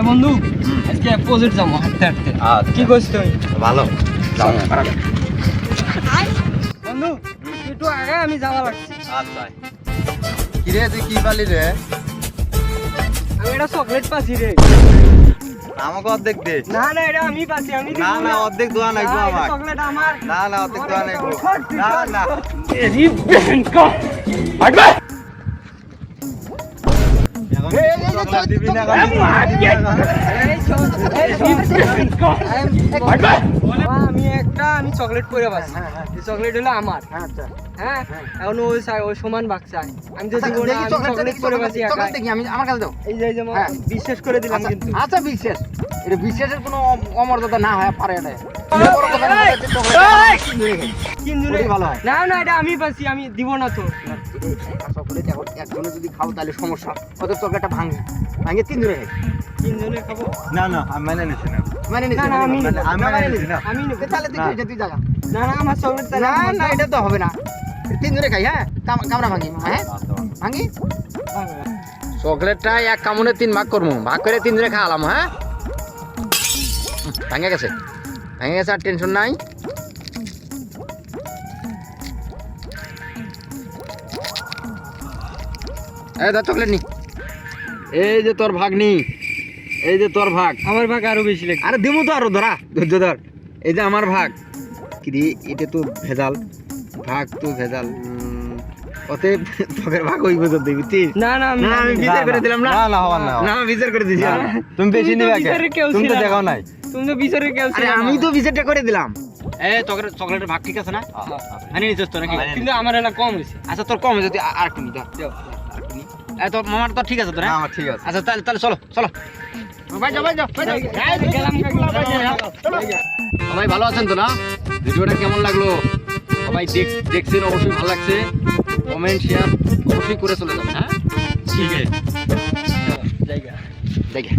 বন্ধু আজকে অপোজিট যাবো হাঁটতে হাঁটতে। কি করছিস তুই? ভালো যাও বন্ধু একটু আগে আমি যাওয়া লাগছে। আচ্ছা কি রে তুই কি পালি রে? আমি একটা চকলেট পাচ্ছি রে। আমাকে অর্ধেক দে। না না এটা আমি পাচ্ছি, আমি না না অর্ধেক দোয়া নাই গো আমার। চকলেট আমার। না না অর্ধেক দোয়া নাই গো। না না এরি বেনকা হাঁটবে। চকলেট দিবি না আমি চকলেট করে পাচ্ছি, এই চকলেট হলো আমার। হ্যাঁ এখন ওই সমান বাক চাই, আমি তো দিব না। আমি চকলেট করে পাচ্ছি একা। আমি আমার কাছে দাও। এই যে বিশ্বাস করে দিলাম কিন্তু। আচ্ছা বিশ্বাস, এটা বিশ্বাসের কোনো অমর্যাদা না হয় পারে এটা। ভালো হয় না না এটা আমি পাচ্ছি, আমি দিব না তো। চকলেট এখন একজনে যদি খাও তাহলে সমস্যা, ওদের চকলেটটা ভাঙে তিন ধরে খাই। তিনজনে খাবো। না না আমি মেনে নিছি না। মানে না না আমি নেবো। আমি মেনে নিছি না। আমি নেবো। তাহলে তুই জায়গা না না আমার চকলেট তাহলে না আমার না এটা তো হবে না, তিন ধরে খাই। হ্যাঁ কামড়া ভাঙি, হ্যাঁ ভাঙি। চকলেটটা এক কামড়ে তিন ভাগ করবো, ভাগ করে তিন ধরে খাওয়ালাম। হ্যাঁ ভেঙে গেছে আর টেনশন নাই। এই ধর চকলেট নি, এই যে তোর ভাগ নি, এই যে তোর ভাগ। আমার ভাগ আরো বেশি লাগে। আরে দিমু তো আরো, ধরা ধৈর্য ধর। এই যে আমার ভাগ কি রে, এটা তো ভেজাল ভাগ, তো ভেজাল। ওতে তোকের ভাগ ওই বছর দিবি তুই। না না না আমি বিচার করে দিলাম। না না না হবার না। না আমি বিচার করে দিছি। তুমি বেশি নিবে কে? বিচারে কেউ তুমি তো ছিল না। দেখাও নাই। তুমি তো বিচারে কেউ আরে ছিল না। আমি তো বিচারটা করে দিলাম। এই তোকের চকলেটের ভাগ ঠিক আছে না? মানে নিছিস তো নাকি? কিন্তু আমার এটা কম হয়েছে। আচ্ছা তোর কম যদি আর একটু নি, ধর এই তোর মামার তো ঠিক আছে তো না? না আমার ঠিক আছে। আচ্ছা তাহলে চলো ভাই যাও গেলাম সবাই ভালো আছেন তো না? ভিডিওটা কেমন লাগলো সবাই দেখছেন? অবশ্যই ভালো লাগছে, কমেন্ট শেয়ার অবশ্যই করে চলে যাবেন। হ্যাঁ ঠিক আছে, জায়গা দেখে